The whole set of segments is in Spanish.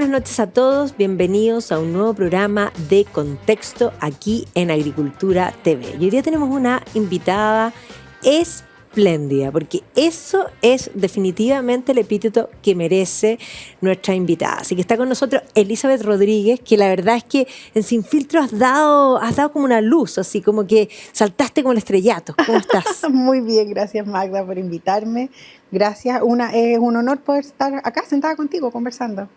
buenas noches a todos, bienvenidos a un nuevo programa de Contexto aquí en Agricultura TV. Y hoy día tenemos una invitada espléndida, porque eso es definitivamente el epíteto que merece nuestra invitada. Así que está con nosotros Elizabeth Rodríguez, que la verdad es que en Sin Filtro has dado como una luz, así como que saltaste como el estrellato. ¿Cómo estás? Muy bien, gracias Magda por invitarme. Gracias, es un honor poder estar acá sentada contigo conversando.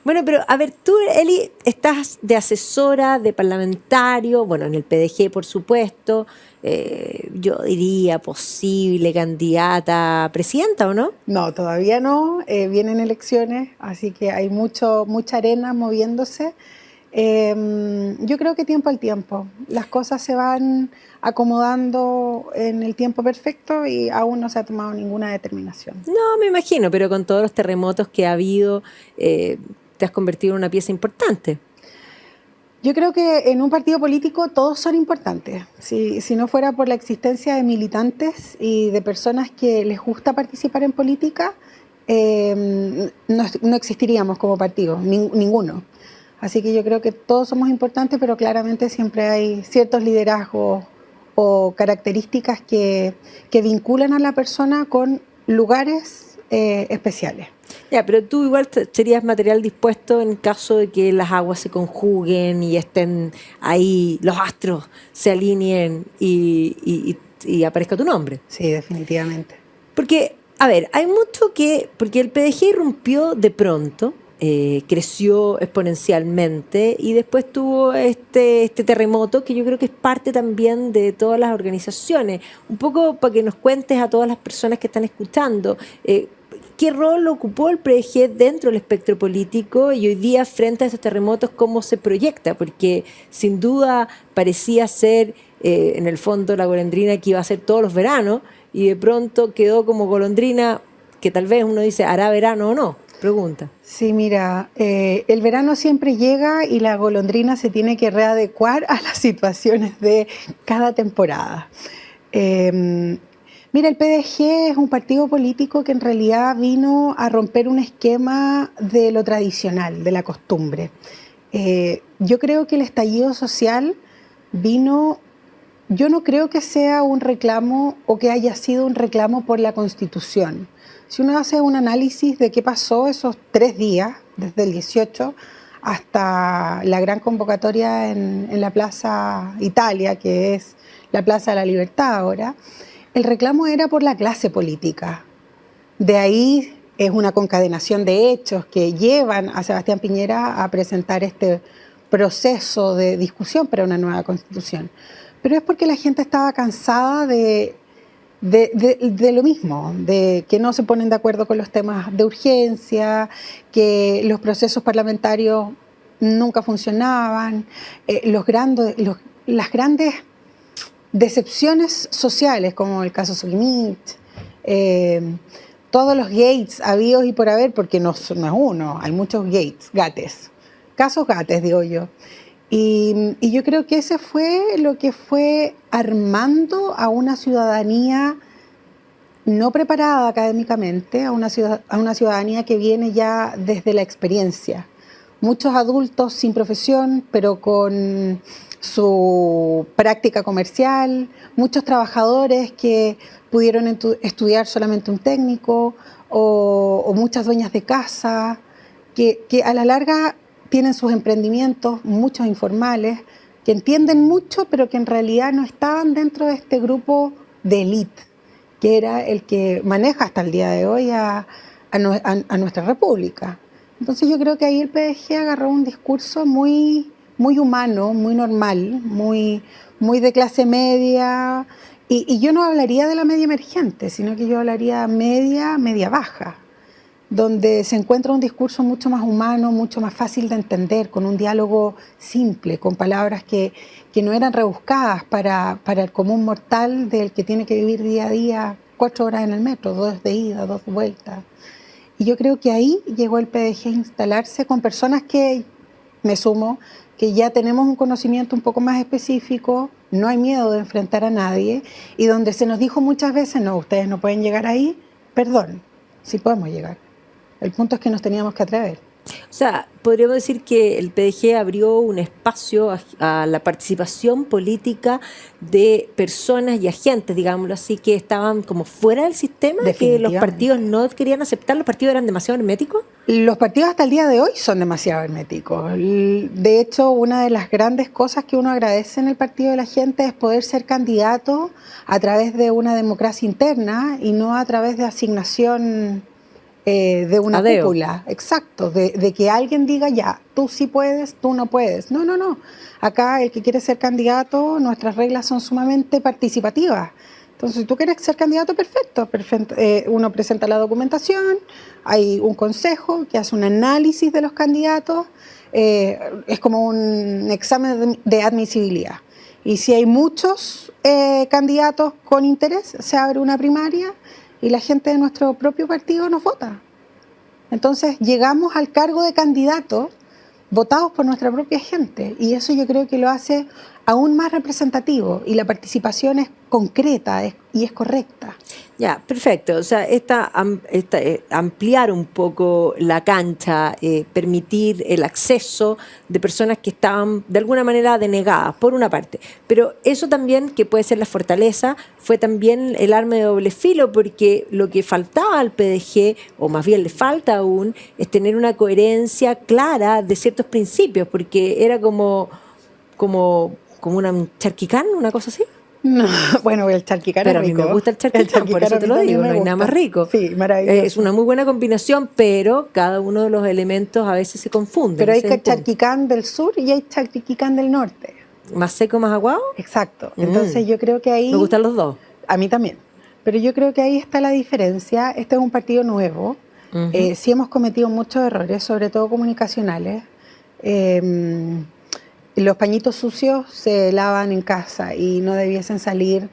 Bueno, pero a ver, tú, Eli, estás de asesora, de parlamentario, bueno, en el PDG, por supuesto, yo diría posible candidata a presidenta, ¿o no? No, todavía no, vienen elecciones, así que hay mucha arena moviéndose. Yo creo que tiempo al tiempo, las cosas se van acomodando en el tiempo perfecto y aún no se ha tomado ninguna determinación. No, me imagino, pero con todos los terremotos que ha habido, te has convertido en una pieza importante. Yo creo que en un partido político todos son importantes. Si no fuera por la existencia de militantes y de personas que les gusta participar en política, no existiríamos como partido, ninguno. Así que yo creo que todos somos importantes, pero claramente siempre hay ciertos liderazgos o características que vinculan a la persona con lugares especiales. Ya, pero tú igual serías material dispuesto en caso de que las aguas se conjuguen y estén ahí, los astros se alineen y aparezca tu nombre. Sí, definitivamente. Porque, a ver, hay mucho porque el PDG irrumpió de pronto, creció exponencialmente y después tuvo este terremoto que yo creo que es parte también de todas las organizaciones. Un poco para que nos cuentes a todas las personas que están escuchando, ¿qué rol ocupó el PDG dentro del espectro político y hoy día frente a estos terremotos cómo se proyecta? Porque sin duda parecía ser en el fondo la golondrina que iba a ser todos los veranos y de pronto quedó como golondrina que tal vez uno dice hará verano o no. Pregunta. Sí, mira, el verano siempre llega y la golondrina se tiene que readecuar a las situaciones de cada temporada. Mira, el PDG es un partido político que en realidad vino a romper un esquema de lo tradicional, de la costumbre. Yo creo que el estallido social vino, yo no creo que sea un reclamo o que haya sido un reclamo por la Constitución. Si uno hace un análisis de qué pasó esos 3 días, desde el 18 hasta la gran convocatoria en la Plaza Italia, que es la Plaza de la Libertad ahora, el reclamo era por la clase política. De ahí es una concadenación de hechos que llevan a Sebastián Piñera a presentar este proceso de discusión para una nueva constitución. Pero es porque la gente estaba cansada de lo mismo, de que no se ponen de acuerdo con los temas de urgencia, que los procesos parlamentarios nunca funcionaban, las grandes decepciones sociales, como el caso Soquimich, todos los gates habidos y por haber, porque no es uno, hay muchos gates, casos gates, digo yo. Y yo creo que ese fue lo que fue armando a una ciudadanía no preparada académicamente, a una ciudadanía que viene ya desde la experiencia. Muchos adultos sin profesión, pero con su práctica comercial, muchos trabajadores que pudieron estudiar solamente un técnico, o muchas dueñas de casa, que a la larga tienen sus emprendimientos, muchos informales, que entienden mucho, pero que en realidad no estaban dentro de este grupo de élite, que era el que maneja hasta el día de hoy a nuestra república. Entonces yo creo que ahí el PDG agarró un discurso muy humano, muy normal, muy de clase media, y yo no hablaría de la media emergente, sino que yo hablaría media baja, donde se encuentra un discurso mucho más humano, mucho más fácil de entender, con un diálogo simple, con palabras que no eran rebuscadas para el común mortal del que tiene que vivir día a día 4 horas en el metro, 2 de ida, 2 de vuelta. Y yo creo que ahí llegó el PDG a instalarse con personas que, me sumo, que ya tenemos un conocimiento un poco más específico, no hay miedo de enfrentar a nadie, y donde se nos dijo muchas veces, no, ustedes no pueden llegar ahí, perdón, sí podemos llegar. El punto es que nos teníamos que atrever. O sea, podríamos decir que el PDG abrió un espacio a la participación política de personas y agentes, digámoslo así, que estaban como fuera del sistema, que los partidos Definitivamente. no querían aceptar, los partidos eran demasiado herméticos. Los partidos hasta el día de hoy son demasiado herméticos. De hecho, una de las grandes cosas que uno agradece en el Partido de la Gente es poder ser candidato a través de una democracia interna y no a través de asignación de una cúpula. Exacto, de que alguien diga ya, tú sí puedes, tú no puedes. No, no, no. Acá el que quiere ser candidato, nuestras reglas son sumamente participativas. Entonces, si tú quieres ser candidato, perfecto. Uno presenta la documentación, hay un consejo que hace un análisis de los candidatos, es como un examen de admisibilidad. Y si hay muchos candidatos con interés, se abre una primaria y la gente de nuestro propio partido nos vota. Entonces, llegamos al cargo de candidato votados por nuestra propia gente, y eso yo creo que lo hace aún más representativo, y la participación es concreta y es correcta. Ya, perfecto. O sea, ampliar un poco la cancha, permitir el acceso de personas que estaban de alguna manera denegadas, por una parte. Pero eso también, que puede ser la fortaleza, fue también el arma de doble filo, porque lo que faltaba al PDG, o más bien le falta aún, es tener una coherencia clara de ciertos principios, porque era como una charquicán, una cosa así. No, bueno, el charquicán pero es rico. A mí me gusta el charquicán, por eso te lo digo, no hay nada más rico. Sí, maravilloso. Es una muy buena combinación, pero cada uno de los elementos a veces se confunden. Pero hay charquicán del sur y hay charquicán del norte. ¿Más seco, más aguado? Exacto. Entonces yo creo que ahí... Me gustan los dos. A mí también. Pero yo creo que ahí está la diferencia. Este es un partido nuevo. Sí hemos cometido muchos errores, sobre todo comunicacionales. Los pañitos sucios se lavan en casa y no debiesen salir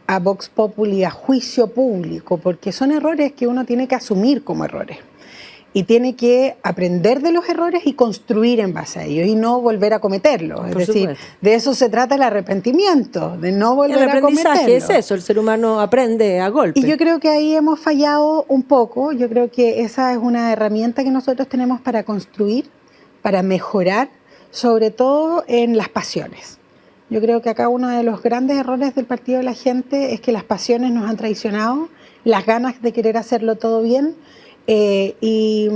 a Vox Populi, a juicio público, porque son errores que uno tiene que asumir como errores. Y tiene que aprender de los errores y construir en base a ellos y no volver a cometerlos. Es decir, de eso se trata el arrepentimiento, de no volver a cometerlos. El aprendizaje es eso, el ser humano aprende a golpe. Y yo creo que ahí hemos fallado un poco. Yo creo que esa es una herramienta que nosotros tenemos para construir, para mejorar, sobre todo en las pasiones. Yo creo que acá uno de los grandes errores del Partido de la Gente es que las pasiones nos han traicionado, las ganas de querer hacerlo todo bien, y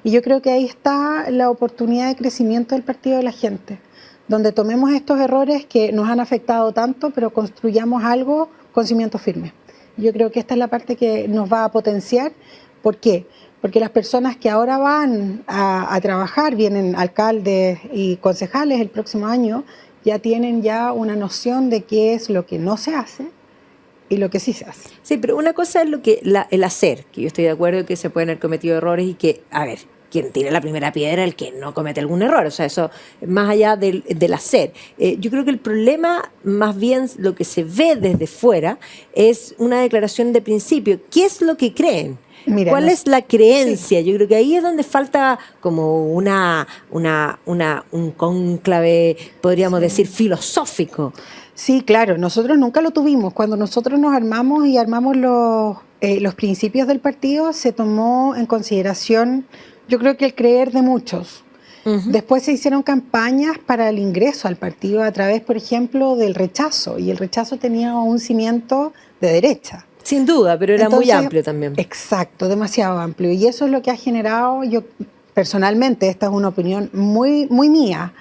yo creo que ahí está la oportunidad de crecimiento del Partido de la Gente, donde tomemos estos errores que nos han afectado tanto, pero construyamos algo con cimientos firmes. Yo creo que esta es la parte que nos va a potenciar. ¿Por qué? Porque las personas que ahora van a trabajar, vienen alcaldes y concejales el próximo año, ya tienen ya una noción de qué es lo que no se hace y lo que sí se hace. Sí, pero una cosa es el hacer, que yo estoy de acuerdo que se pueden haber cometido errores y que, a ver, quien tira la primera piedra, el que no comete algún error, o sea, eso más allá del hacer. Yo creo que el problema, más bien lo que se ve desde fuera, es una declaración de principio. ¿Qué es lo que creen? Mira, ¿cuál es la creencia? Sí. Yo creo que ahí es donde falta como un cónclave, podríamos decir, filosófico. Sí, claro, nosotros nunca lo tuvimos. Cuando nosotros nos armamos y armamos los principios del partido, se tomó en consideración, yo creo que el creer de muchos. Después se hicieron campañas para el ingreso al partido a través, por ejemplo, del rechazo, y el rechazo tenía un cimiento de derecha. Sin duda, pero era muy amplio también. Exacto, demasiado amplio. Y eso es lo que ha generado, yo personalmente, esta es una opinión muy, muy mía,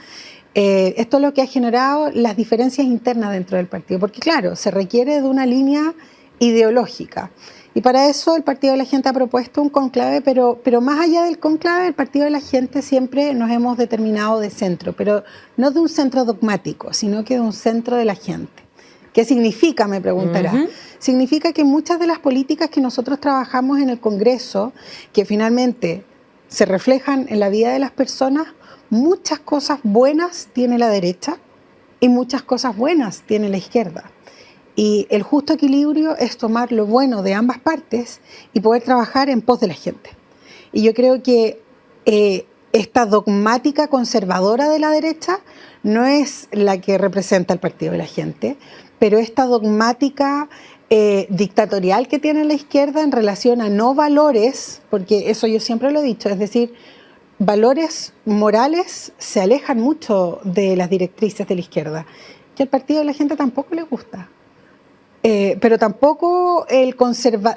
esto es lo que ha generado las diferencias internas dentro del partido. Porque claro, se requiere de una línea ideológica. Y para eso el Partido de la Gente ha propuesto un conclave, pero más allá del conclave, el Partido de la Gente siempre nos hemos determinado de centro, pero no de un centro dogmático, sino que de un centro de la gente. ¿Qué significa? Me preguntará. Significa que muchas de las políticas que nosotros trabajamos en el Congreso, que finalmente se reflejan en la vida de las personas, muchas cosas buenas tiene la derecha y muchas cosas buenas tiene la izquierda. Y el justo equilibrio es tomar lo bueno de ambas partes y poder trabajar en pos de la gente. Y yo creo que esta dogmática conservadora de la derecha no es la que representa el Partido de la Gente, pero esta dogmática dictatorial que tiene la izquierda en relación a no valores, porque eso yo siempre lo he dicho, es decir, valores morales se alejan mucho de las directrices de la izquierda, que al partido de la gente tampoco le gusta. Pero tampoco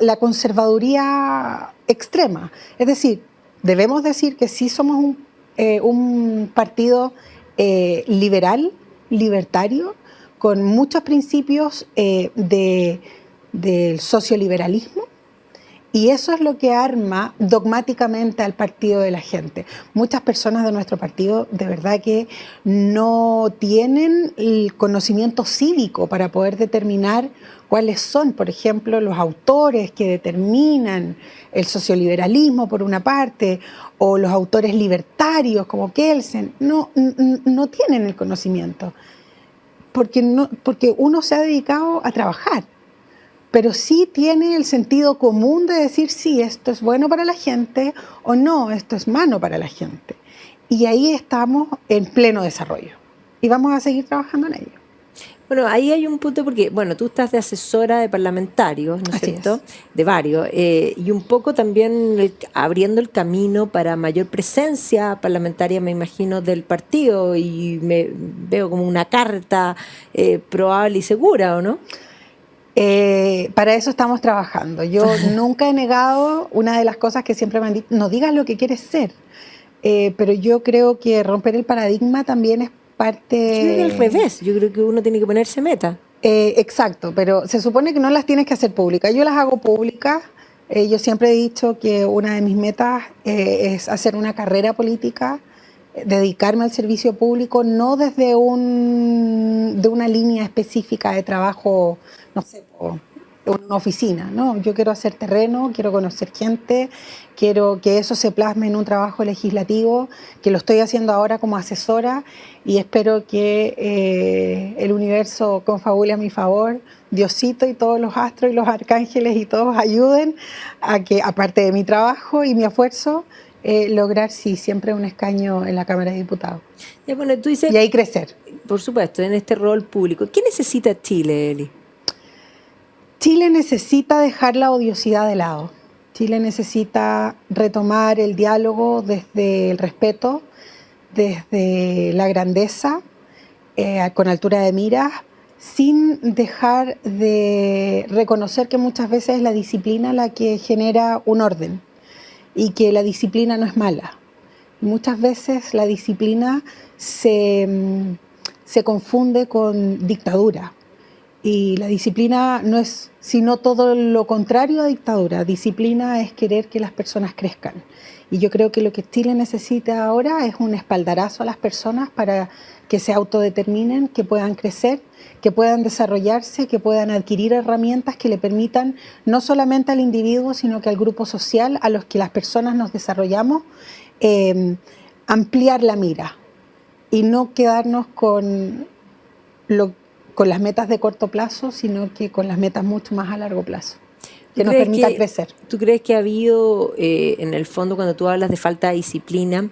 la conservaduría extrema. Es decir, debemos decir que sí somos un partido liberal, libertario, con muchos principios del socioliberalismo, y eso es lo que arma dogmáticamente al partido de la gente. Muchas personas de nuestro partido de verdad que no tienen el conocimiento cívico para poder determinar cuáles son, por ejemplo, los autores que determinan el socioliberalismo por una parte, o los autores libertarios como Kelsen. No tienen el conocimiento, porque uno se ha dedicado a trabajar. Pero sí tiene el sentido común de decir sí, esto es bueno para la gente, o no, esto es malo para la gente. Y ahí estamos en pleno desarrollo y vamos a seguir trabajando en ello. Bueno, ahí hay un punto porque, bueno, tú estás de asesora de parlamentarios, ¿no es cierto? De varios, y un poco también abriendo el camino para mayor presencia parlamentaria, me imagino, del partido, y me veo como una carta probable y segura, ¿o no? Para eso estamos trabajando. Yo nunca he negado, una de las cosas que siempre me han dicho, no digas lo que quieres ser, pero yo creo que romper el paradigma también es parte... Yo creo que al revés, yo creo que uno tiene que ponerse meta. Exacto, pero se supone que no las tienes que hacer públicas. Yo las hago públicas. Yo siempre he dicho que una de mis metas es hacer una carrera política, dedicarme al servicio público, no desde de una línea específica de trabajo, no sé, una oficina, ¿no? Yo quiero hacer terreno, quiero conocer gente, quiero que eso se plasme en un trabajo legislativo, que lo estoy haciendo ahora como asesora, y espero que el universo confabule a mi favor, Diosito y todos los astros y los arcángeles y todos ayuden a que, aparte de mi trabajo y mi esfuerzo, lograr, sí, siempre un escaño en la Cámara de Diputados. Ya, bueno, tú dices, y ahí crecer. Por supuesto, en este rol público. ¿Qué necesita Chile, Eli? Chile necesita dejar la odiosidad de lado. Chile necesita retomar el diálogo desde el respeto, desde la grandeza, con altura de miras, sin dejar de reconocer que muchas veces es la disciplina la que genera un orden y que la disciplina no es mala. Muchas veces la disciplina se confunde con dictadura. Y la disciplina no es sino todo lo contrario a dictadura. Disciplina es querer que las personas crezcan. Y yo creo que lo que Chile necesita ahora es un espaldarazo a las personas para que se autodeterminen, que puedan crecer, que puedan desarrollarse, que puedan adquirir herramientas que le permitan no solamente al individuo, sino que al grupo social a los que las personas nos desarrollamos, ampliar la mira y no quedarnos con las metas de corto plazo, sino que con las metas mucho más a largo plazo, que nos permita crecer. ¿Tú crees que ha habido, en el fondo, cuando tú hablas de falta de disciplina,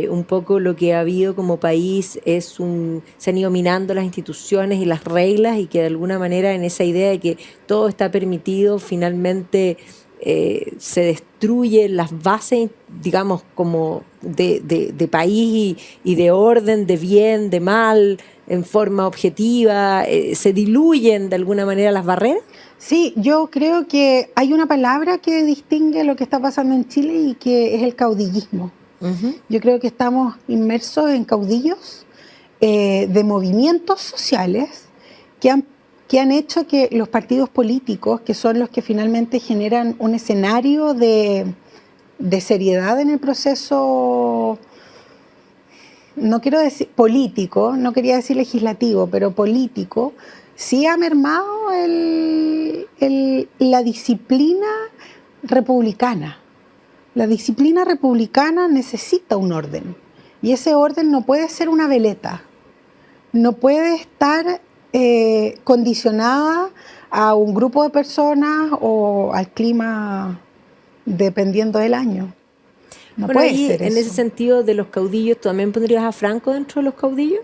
un poco lo que ha habido como país se han ido minando las instituciones y las reglas, y que de alguna manera en esa idea de que todo está permitido, finalmente se destruyen las bases, digamos, como de país y de orden, de bien, de mal, en forma objetiva, se diluyen de alguna manera las barreras? Sí, yo creo que hay una palabra que distingue lo que está pasando en Chile y que es el caudillismo. Yo creo que estamos inmersos en caudillos de movimientos sociales que han hecho que los partidos políticos, que son los que finalmente generan un escenario de seriedad en el proceso, no quiero decir político, no quería decir legislativo, pero político, sí ha mermado la disciplina republicana. La disciplina republicana necesita un orden, y ese orden no puede ser una veleta, no puede estar condicionada a un grupo de personas o al clima dependiendo del año. No bueno, puede y ser en eso. ese sentido de los caudillos, ¿tú también pondrías a Franco dentro de los caudillos?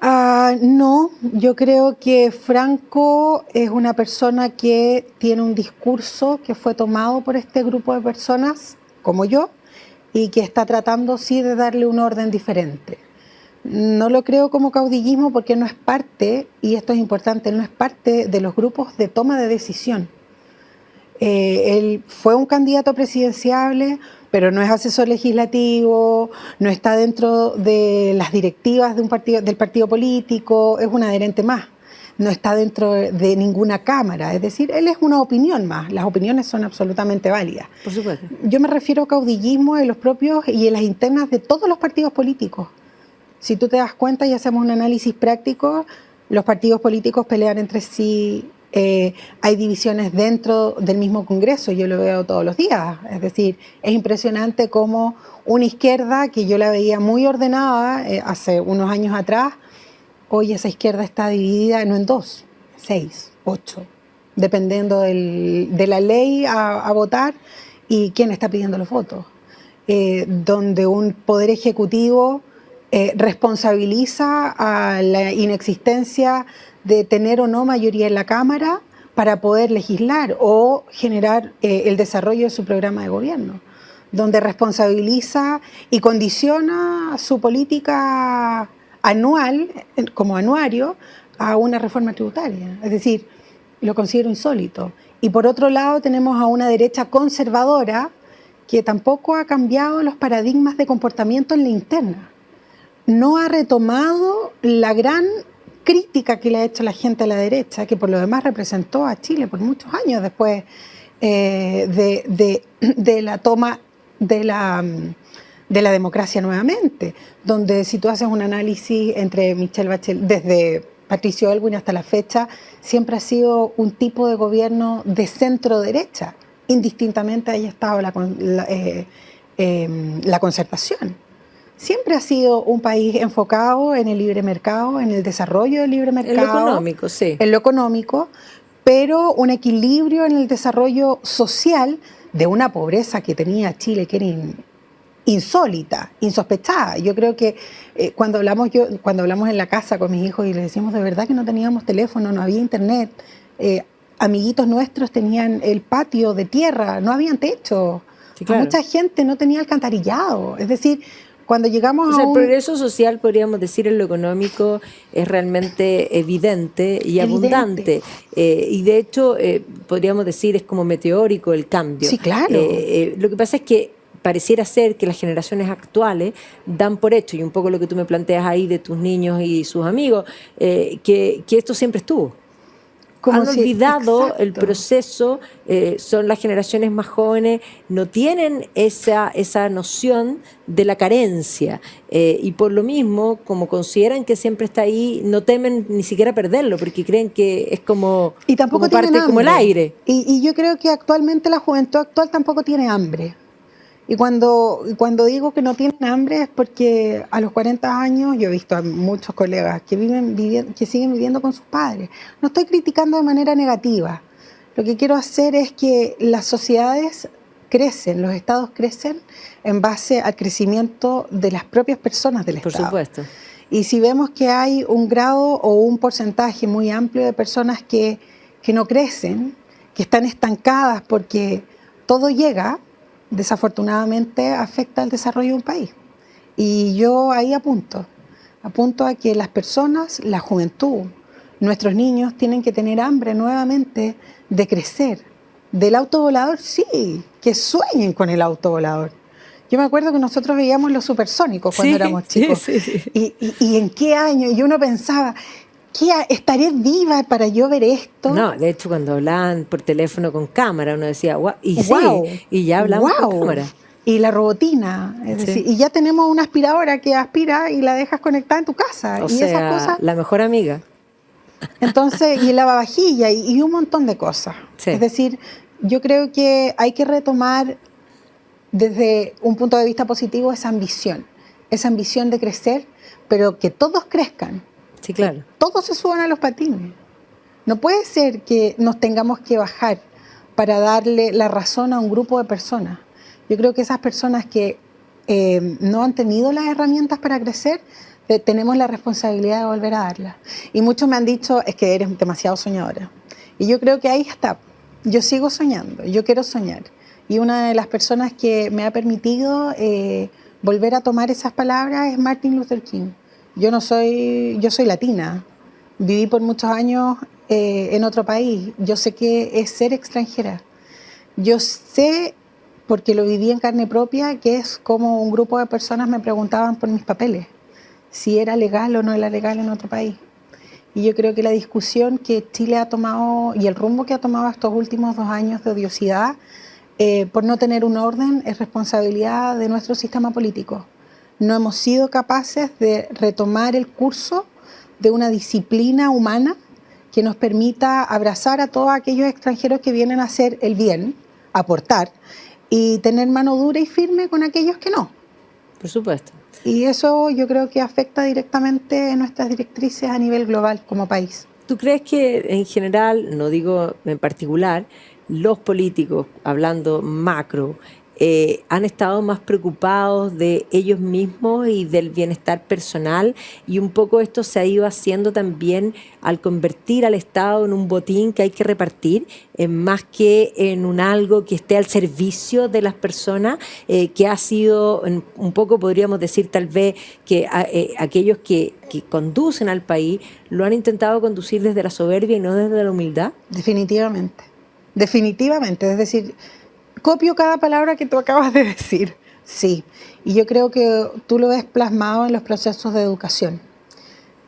No, yo creo que Franco es una persona que tiene un discurso que fue tomado por este grupo de personas, como yo, y que está tratando sí de darle un orden diferente. No lo creo como caudillismo porque no es parte, y esto es importante, no es parte de los grupos de toma de decisión. Él fue un candidato presidenciable, pero no es asesor legislativo, no está dentro de las directivas de un partido, del partido político, es un adherente más. No está dentro de ninguna cámara, es decir, él es una opinión más, las opiniones son absolutamente válidas. Por supuesto. Yo me refiero a caudillismo en los propios y en las internas de todos los partidos políticos. Si tú te das cuenta y hacemos un análisis práctico, los partidos políticos pelean entre sí, hay divisiones dentro del mismo Congreso, yo lo veo todos los días. Es decir, es impresionante cómo una izquierda que yo la veía muy ordenada hace unos años atrás, hoy esa izquierda está dividida no en 2, 6, 8, dependiendo de la ley a votar y quién está pidiendo los votos. Donde un poder ejecutivo responsabiliza a la inexistencia de tener o no mayoría en la Cámara para poder legislar o generar el desarrollo de su programa de gobierno, donde responsabiliza y condiciona su política anual, como anuario, a una reforma tributaria. Es decir, lo considero insólito. Y por otro lado tenemos a una derecha conservadora que tampoco ha cambiado los paradigmas de comportamiento en la interna. No ha retomado la gran crítica que le ha hecho la gente a la derecha, que por lo demás representó a Chile por muchos años después de la toma de la democracia nuevamente, donde si tú haces un análisis entre Michelle Bachelet, desde Patricio Aylwin hasta la fecha, siempre ha sido un tipo de gobierno de centro-derecha, indistintamente haya estado la concertación. Siempre ha sido un país enfocado en el libre mercado, en el desarrollo del libre mercado. En lo económico, sí. En lo económico, pero un equilibrio en el desarrollo social de una pobreza que tenía Chile, que era insólita, insospechada. Yo creo que cuando hablamos en la casa con mis hijos y les decimos de verdad que no teníamos teléfono, no había internet, amiguitos nuestros tenían el patio de tierra, no habían techo. Sí, claro. Mucha gente no tenía alcantarillado. Es decir, cuando llegamos el progreso social, podríamos decir, en lo económico es realmente evidente y abundante. Y de hecho, podríamos decir, es como meteórico el cambio. Sí, claro. Lo que pasa es que pareciera ser que las generaciones actuales dan por hecho, y un poco lo que tú me planteas ahí de tus niños y sus amigos, que esto siempre estuvo. Han olvidado el proceso, son las generaciones más jóvenes, no tienen esa noción de la carencia y por lo mismo, como consideran que siempre está ahí, no temen ni siquiera perderlo porque creen que es como, y tampoco como parte, como el aire. Y yo creo que actualmente la juventud actual tampoco tiene hambre. Y cuando digo que no tienen hambre es porque a los 40 años yo he visto a muchos colegas que siguen viviendo con sus padres. No estoy criticando de manera negativa. Lo que quiero hacer es que las sociedades crecen, los estados crecen en base al crecimiento de las propias personas del estado. Por supuesto. Y si vemos que hay un grado o un porcentaje muy amplio de personas que no crecen, que están estancadas porque todo llega, desafortunadamente afecta al desarrollo de un país. Y yo ahí apunto a que las personas, la juventud, nuestros niños tienen que tener hambre nuevamente de crecer. Del autovolador, sí, que sueñen con el autovolador. Yo me acuerdo que nosotros veíamos los supersónicos cuando éramos chicos. Sí. Y en qué año, y uno pensaba, ¿estaré viva para yo ver esto? No, de hecho cuando hablaban por teléfono con cámara uno decía, wow, y ya hablamos con cámara. Y la robotina, es decir, y ya tenemos una aspiradora que aspira y la dejas conectada en tu casa. O sea, esas cosas, la mejor amiga. Entonces, y el lavavajilla y un montón de cosas. Sí. Es decir, yo creo que hay que retomar desde un punto de vista positivo esa ambición de crecer, pero que todos crezcan. Sí, claro. Todos se suban a los patines. No puede ser que nos tengamos que bajar para darle la razón a un grupo de personas. Yo creo que esas personas que no han tenido las herramientas para crecer tenemos la responsabilidad de volver a darla. Y muchos me han dicho, es que eres demasiado soñadora. Y yo creo que ahí está. Yo sigo soñando, yo quiero soñar. Y una de las personas que me ha permitido volver a tomar esas palabras es Martin Luther King. Yo soy latina, viví por muchos años en otro país. Yo sé qué es ser extranjera. Yo sé, porque lo viví en carne propia, que es como un grupo de personas me preguntaban por mis papeles, si era legal o no era legal en otro país. Y yo creo que la discusión que Chile ha tomado y el rumbo que ha tomado estos últimos 2 años de odiosidad por no tener un orden es responsabilidad de nuestro sistema político. No hemos sido capaces de retomar el curso de una disciplina humana que nos permita abrazar a todos aquellos extranjeros que vienen a hacer el bien, aportar, y tener mano dura y firme con aquellos que no. Por supuesto. Y eso yo creo que afecta directamente nuestras directrices a nivel global como país. ¿Tú crees que en general, no digo en particular, los políticos, hablando macro, han estado más preocupados de ellos mismos y del bienestar personal? Y un poco esto se ha ido haciendo también al convertir al Estado en un botín que hay que repartir, más que en un algo que esté al servicio de las personas, que ha sido un poco, podríamos decir tal vez, que aquellos que conducen al país lo han intentado conducir desde la soberbia y no desde la humildad. Definitivamente, definitivamente. Es decir, copio cada palabra que tú acabas de decir. Sí, y yo creo que tú lo ves plasmado en los procesos de educación.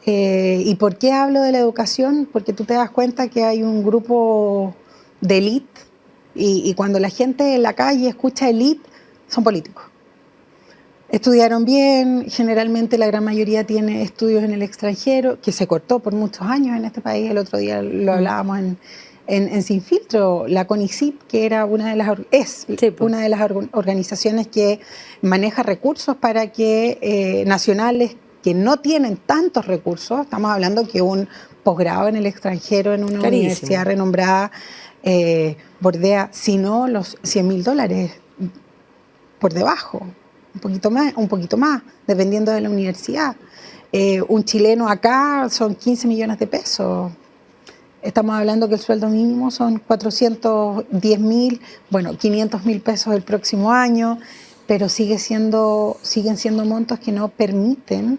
¿Y por qué hablo de la educación? Porque tú te das cuenta que hay un grupo de élite y cuando la gente en la calle escucha élite, son políticos. Estudiaron bien, generalmente la gran mayoría tiene estudios en el extranjero, que se cortó por muchos años en este país. El otro día lo hablábamos en Sin Filtro, la CONICYT, que era una de las organizaciones que maneja recursos para que nacionales que no tienen tantos recursos, estamos hablando que un posgrado en el extranjero en una universidad renombrada bordea, si no los $100,000 por debajo, un poquito más, dependiendo de la universidad. Un chileno acá son 15 millones de pesos. Estamos hablando que el sueldo mínimo son 410,000, 500,000 pesos el próximo año, pero siguen siendo montos que no permiten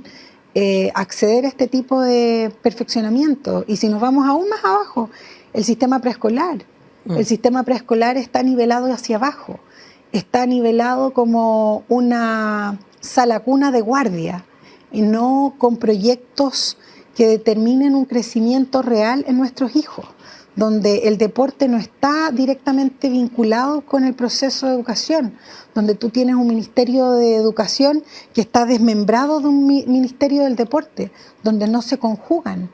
acceder a este tipo de perfeccionamiento. Y si nos vamos aún más abajo, el sistema preescolar. El sistema preescolar está nivelado hacia abajo, está nivelado como una sala cuna de guardia y no con proyectos que determinen un crecimiento real en nuestros hijos, donde el deporte no está directamente vinculado con el proceso de educación, donde tú tienes un ministerio de educación que está desmembrado de un ministerio del deporte, donde no se conjugan,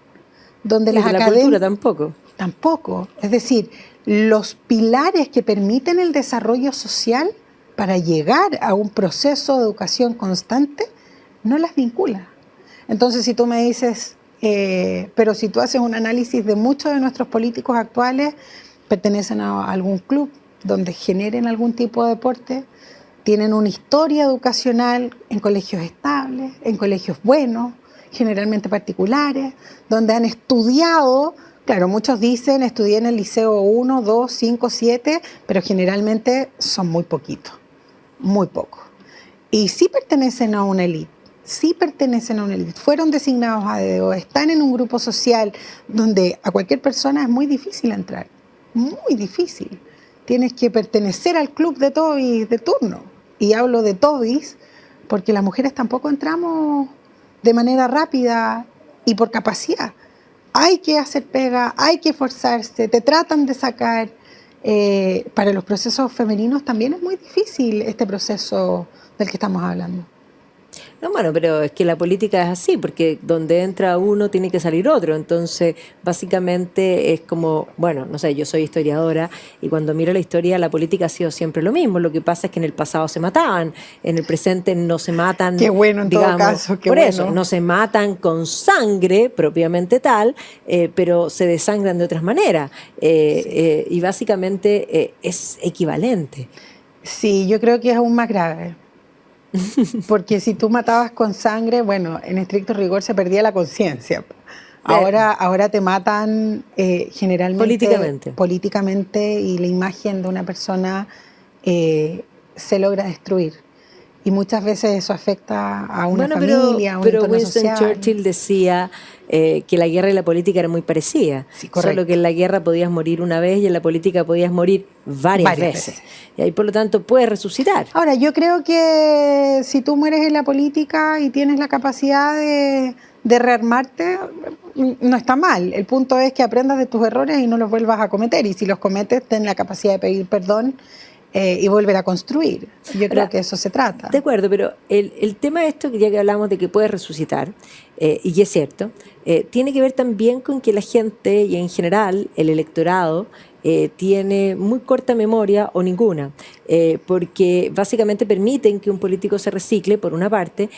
donde las academias... La cultura tampoco. Tampoco. Es decir, los pilares que permiten el desarrollo social para llegar a un proceso de educación constante no las vincula. Entonces, si tú me dices... pero si tú haces un análisis de muchos de nuestros políticos actuales, pertenecen a algún club donde generen algún tipo de deporte, tienen una historia educacional en colegios estables, en colegios buenos, generalmente particulares, donde han estudiado, claro, muchos dicen estudié en el liceo 1, 2, 5, 7, pero generalmente son muy poquitos, muy pocos. Y sí pertenecen a una élite. Sí pertenecen a una élite, fueron designados a dedo, están en un grupo social donde a cualquier persona es muy difícil entrar, muy difícil. Tienes que pertenecer al club de Tobis de turno. Y hablo de Tobis porque las mujeres tampoco entramos de manera rápida y por capacidad. Hay que hacer pega, hay que esforzarse, te tratan de sacar. Para los procesos femeninos también es muy difícil este proceso del que estamos hablando. No, bueno, pero es que la política es así, porque donde entra uno tiene que salir otro. Entonces, básicamente es como, bueno, no sé, yo soy historiadora y cuando miro la historia, la política ha sido siempre lo mismo. Lo que pasa es que en el pasado se mataban, en el presente no se matan. Qué bueno en todo caso, qué por bueno. eso, no se matan con sangre propiamente tal, pero se desangran de otras maneras. Sí. Y básicamente es equivalente. Sí, yo creo que es aún más grave. Porque si tú matabas con sangre, bueno, en estricto rigor se perdía la conciencia. Ahora te matan generalmente Políticamente. políticamente y la imagen de una persona se logra destruir. Y muchas veces eso afecta a una Bueno, familia, a un pero entorno Winston social. Churchill decía que la guerra y la política eran muy parecidas, Sí, solo correcto. que en la guerra podías morir una vez y en la política podías morir varias Varias veces. veces. Y ahí por lo tanto puedes resucitar. Ahora, yo creo que si tú mueres en la política y tienes la capacidad de rearmarte, no está mal. El punto es que aprendas de tus errores y no los vuelvas a cometer. Y si los cometes, ten la capacidad de pedir perdón y volver a construir. Yo creo Ahora, que eso se trata. de acuerdo, pero el tema de esto, que ya que hablamos de que puedes resucitar, y que es cierto, tiene que ver también con que la gente y en general el electorado tiene muy corta memoria o ninguna, porque básicamente permiten que un político se recicle, por una parte,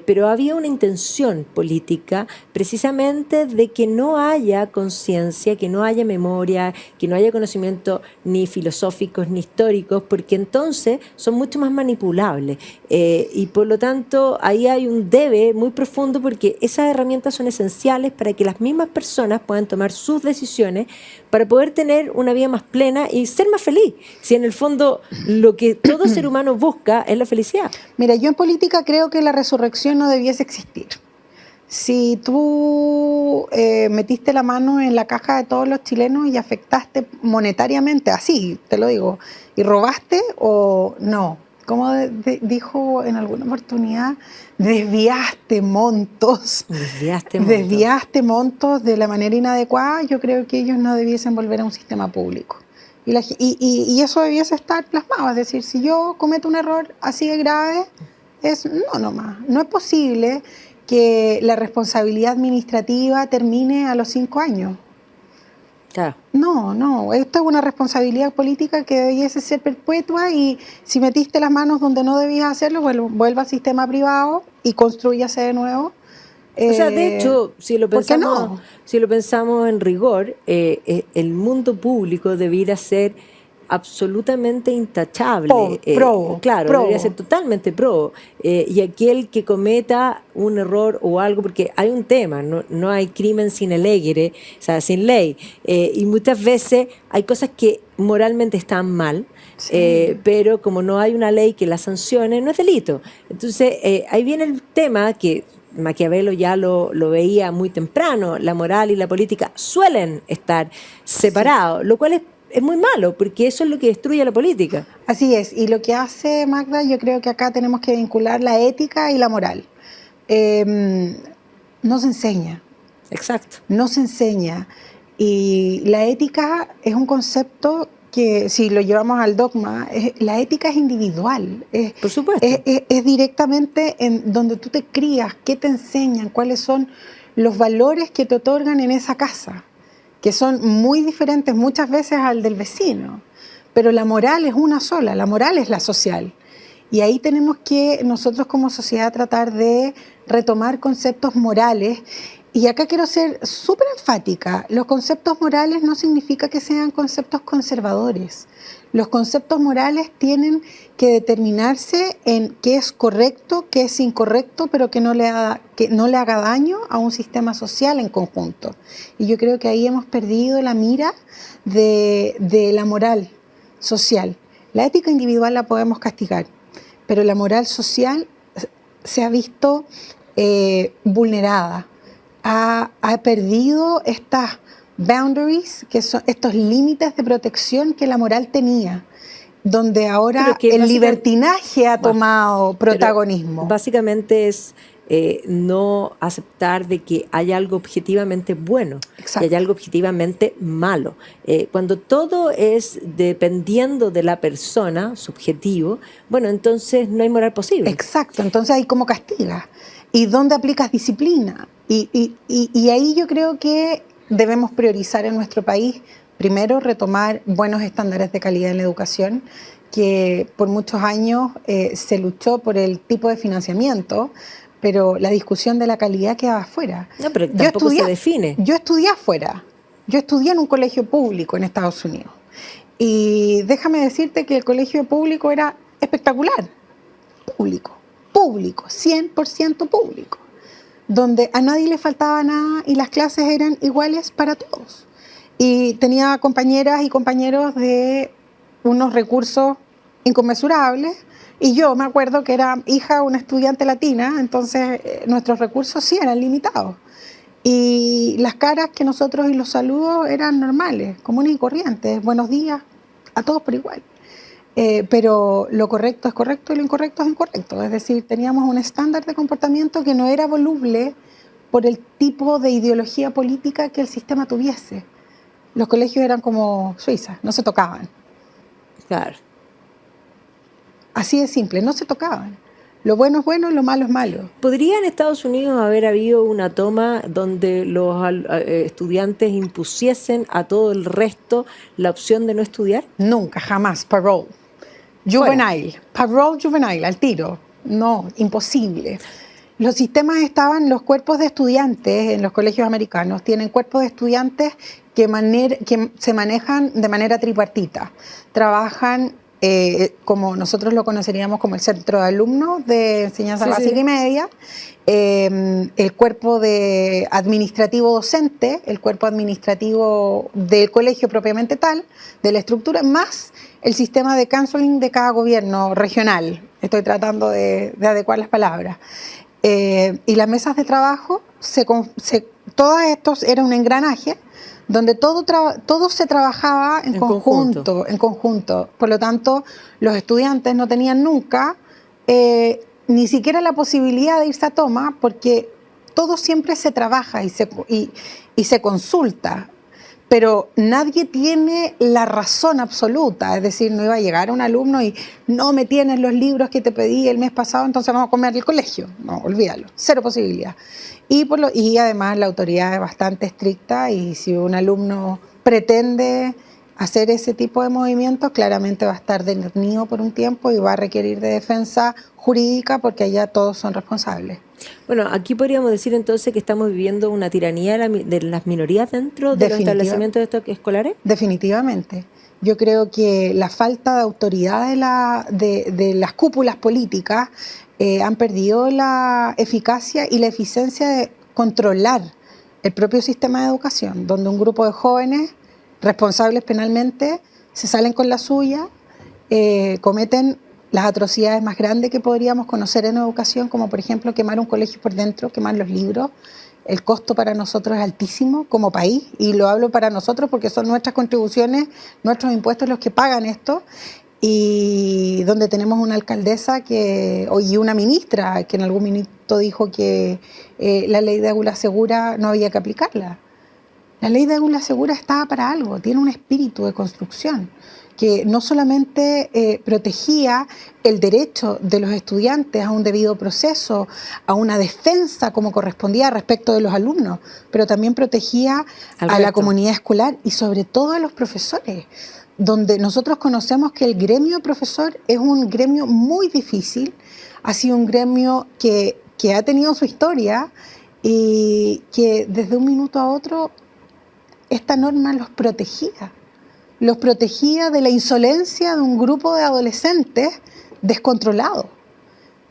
pero había una intención política precisamente de que no haya conciencia, que no haya memoria, que no haya conocimiento ni filosóficos ni históricos, porque entonces son mucho más manipulables. Y por lo tanto ahí hay un debe muy profundo, porque esas herramientas son esenciales para que las mismas personas puedan tomar sus decisiones para poder tener una vida más plena y ser más feliz. Si en el fondo lo que todo ser humano busca es la felicidad. Mira, yo en política creo que la resurrección no debiese existir. Si tú metiste la mano en la caja de todos los chilenos y afectaste monetariamente, así te lo digo, y robaste o no, como dijo en alguna oportunidad, desviaste montos, desviaste montos de la manera inadecuada, yo creo que ellos no debiesen volver a un sistema público. Y eso debiese estar plasmado, es decir, si yo cometo un error así de grave, no es posible que la responsabilidad administrativa termine a los 5 años. Claro. No, esto es una responsabilidad política que debiese ser perpetua y si metiste las manos donde no debías hacerlo, vuelva al sistema privado y construyase de nuevo. O sea, de hecho, si lo ¿por qué pensamos, no? si lo pensamos en rigor, el mundo público debiera ser absolutamente intachable. Claro, debería ser totalmente probo. Y aquel que cometa un error o algo, porque hay un tema, no hay crimen sin alegre, o sea, sin ley. Y muchas veces hay cosas que moralmente están mal, sí. Pero como no hay una ley que la sancione, no es delito. Entonces, ahí viene el tema que Maquiavelo ya lo veía muy temprano: la moral y la política suelen estar separados, sí. Lo cual es muy malo, porque eso es lo que destruye la política. Así es, y lo que hace Magda, yo creo que acá tenemos que vincular la ética y la moral. No se enseña. Exacto. No se enseña. Y la ética es un concepto que, si lo llevamos al dogma, la ética es individual. Por supuesto. Es directamente en donde tú te crías, qué te enseñan, cuáles son los valores que te otorgan en esa casa, que son muy diferentes muchas veces al del vecino. Pero la moral es una sola, la moral es la social. Y ahí tenemos que nosotros como sociedad tratar de retomar conceptos morales. Y acá quiero ser súper enfática, los conceptos morales no significa que sean conceptos conservadores. Los conceptos morales tienen que determinarse en qué es correcto, qué es incorrecto, pero que no le haga daño a un sistema social en conjunto. Y yo creo que ahí hemos perdido la mira de la moral social. La ética individual la podemos castigar, pero la moral social se ha visto vulnerada. Ha perdido estas boundaries, que son estos límites de protección que la moral tenía, donde ahora el libertinaje ha tomado protagonismo. Básicamente es no aceptar de que hay algo objetivamente bueno. Exacto. Y hay algo objetivamente malo. Cuando todo es dependiendo de la persona, subjetivo, bueno, entonces no hay moral posible. Exacto, entonces ahí cómo castigas y dónde aplicas disciplina. Y ahí yo creo que debemos priorizar en nuestro país, primero retomar buenos estándares de calidad en la educación, que por muchos años se luchó por el tipo de financiamiento, pero la discusión de la calidad quedaba afuera. No, pero tampoco se define. Yo estudié afuera, yo estudié en un colegio público en Estados Unidos. Y déjame decirte que el colegio público era espectacular, público. público, 100% público, donde a nadie le faltaba nada y las clases eran iguales para todos. Y tenía compañeras y compañeros de unos recursos inconmensurables, y yo me acuerdo que era hija de una estudiante latina, entonces nuestros recursos sí eran limitados. Y las caras que nosotros y los saludos eran normales, comunes y corrientes, buenos días, a todos por igual. Pero lo correcto es correcto y lo incorrecto es incorrecto. Es decir, teníamos un estándar de comportamiento que no era voluble por el tipo de ideología política que el sistema tuviese. Los colegios eran como Suiza, no se tocaban. Claro. Así de simple, no se tocaban. Lo bueno es bueno, lo malo es malo. ¿Podría en Estados Unidos haber habido una toma donde los estudiantes impusiesen a todo el resto la opción de no estudiar? Nunca, jamás, parole. Juvenile, parole juvenile, al tiro. No, imposible. Los sistemas estaban, los cuerpos de estudiantes en los colegios americanos tienen cuerpos de estudiantes que se manejan de manera tripartita. Trabajan como nosotros lo conoceríamos como el centro de alumnos de enseñanza básica y media, el cuerpo de administrativo docente, el cuerpo administrativo del colegio propiamente tal, de la estructura, más el sistema de counseling de cada gobierno regional. Estoy tratando de adecuar las palabras. Y las mesas de trabajo, todos estos era un engranaje donde todo se trabajaba en conjunto. Por lo tanto, los estudiantes no tenían nunca ni siquiera la posibilidad de irse a toma, porque todo siempre se trabaja y se consulta, pero nadie tiene la razón absoluta. Es decir, no iba a llegar un alumno y no me tienes los libros que te pedí el mes pasado, entonces vamos a comer el colegio. No, olvídalo, cero posibilidad. Y además la autoridad es bastante estricta, y si un alumno pretende hacer ese tipo de movimientos, claramente va a estar detenido por un tiempo y va a requerir de defensa jurídica, porque allá todos son responsables. Bueno, aquí podríamos decir entonces que estamos viviendo una tiranía de las minorías dentro de los establecimientos escolares. Definitivamente. Yo creo que la falta de autoridad de las cúpulas políticas han perdido la eficacia y la eficiencia de controlar el propio sistema de educación, donde un grupo de jóvenes responsables penalmente se salen con la suya, cometen las atrocidades más grandes que podríamos conocer en educación, como por ejemplo quemar un colegio por dentro, quemar los libros. El costo para nosotros es altísimo como país, y lo hablo para nosotros porque son nuestras contribuciones, nuestros impuestos los que pagan esto, y donde tenemos una alcaldesa y una ministra que en algún minuto dijo que la ley de aula segura no había que aplicarla. La ley de aula segura estaba para algo, tiene un espíritu de construcción que no solamente protegía el derecho de los estudiantes a un debido proceso, a una defensa como correspondía respecto de los alumnos, pero también protegía a la comunidad escolar y sobre todo a los profesores, donde nosotros conocemos que el gremio profesor es un gremio muy difícil, ha sido un gremio que ha tenido su historia y que desde un minuto a otro esta norma los protegía de la insolencia de un grupo de adolescentes descontrolados.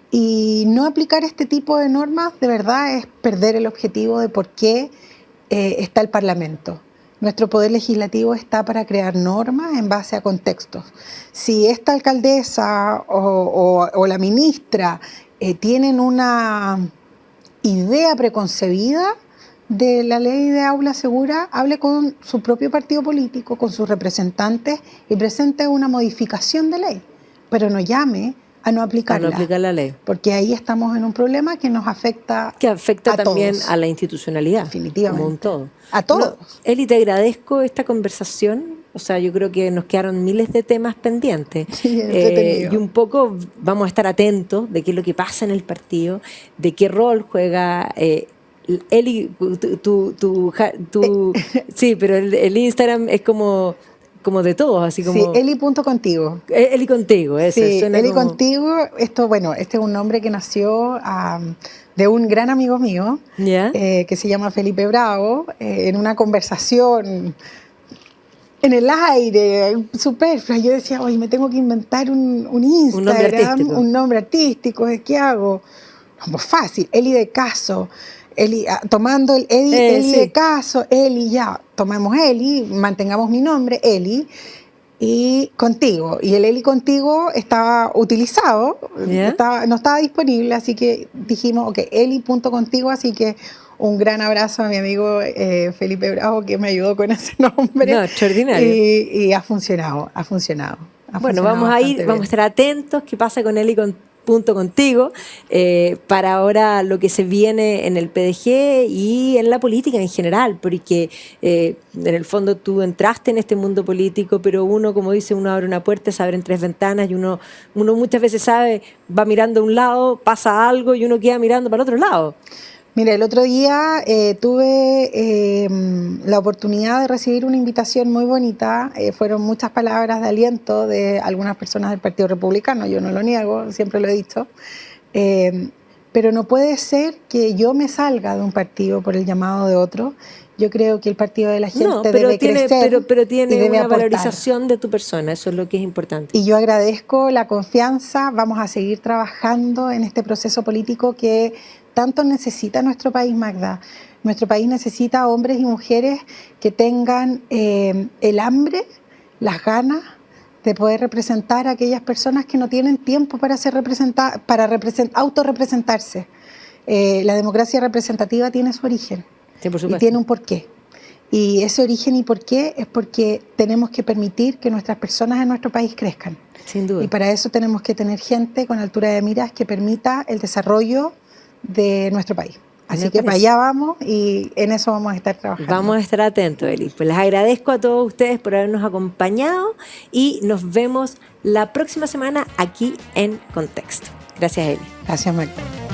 Y no aplicar este tipo de normas de verdad es perder el objetivo de por qué está el Parlamento. Nuestro poder legislativo está para crear normas en base a contextos. Si esta alcaldesa o la ministra tienen una idea preconcebida de la ley de aula segura, hable con su propio partido político, con sus representantes, y presente una modificación de ley, pero no llame a no aplicarla. A no aplicar la ley. Porque ahí estamos en un problema que nos afecta que afecta a también todos. A la institucionalidad. Definitivamente. Como un todo. A todos. Bueno, Eli, te agradezco esta conversación. O sea, yo creo que nos quedaron miles de temas pendientes. Sí, entretenido. Y un poco vamos a estar atentos de qué es lo que pasa en el partido, de qué rol juega Eli, sí, pero el Instagram es como de todos, así como... Sí, Eli.contigo. Eli contigo, eso. Sí, Eli como... contigo. Este es un nombre que nació de un gran amigo mío, ¿Ya? Que se llama Felipe Bravo, en una conversación en el aire, superflua. Yo decía, oye, me tengo que inventar un Instagram, un nombre artístico. ¿Qué hago? No, pues fácil, Eli de Caso. Eli, tomando el Eli sí. de Caso, Eli, ya, tomamos Eli, mantengamos mi nombre, Eli, y contigo. Y el Eli contigo estaba utilizado, no estaba disponible, así que dijimos, ok, Eli.contigo, así que un gran abrazo a mi amigo Felipe Bravo, que me ayudó con ese nombre. No, extraordinario. Y ha funcionado. Bueno, vamos a estar atentos qué pasa con Eli contigo, para ahora lo que se viene en el PDG y en la política en general, porque en el fondo tú entraste en este mundo político, pero uno, como dice, uno abre una puerta, se abren 3 ventanas y uno muchas veces va mirando a un lado, pasa algo y uno queda mirando para el otro lado. Mira, el otro día tuve la oportunidad de recibir una invitación muy bonita. Fueron muchas palabras de aliento de algunas personas del Partido Republicano, yo no lo niego, siempre lo he dicho. Pero no puede ser que yo me salga de un partido por el llamado de otro. Yo creo que el partido de la gente debe crecer, pero tiene y debe una aportar. valorización de tu persona, eso es lo que es importante. Y yo agradezco la confianza, vamos a seguir trabajando en este proceso político que tanto necesita nuestro país, Magda. Nuestro país necesita hombres y mujeres que tengan el hambre, las ganas de poder representar a aquellas personas que no tienen tiempo para autorrepresentarse. La democracia representativa tiene su origen, sí, por supuesto. Y tiene un porqué. Y ese origen y porqué es porque tenemos que permitir que nuestras personas en nuestro país crezcan. Sin duda. Y para eso tenemos que tener gente con altura de miras que permita el desarrollo de nuestro país. Así que para allá vamos y en eso vamos a estar trabajando. Vamos a estar atentos, Eli. Pues les agradezco a todos ustedes por habernos acompañado y nos vemos la próxima semana aquí en Contexto. Gracias, Eli. Gracias, Magda.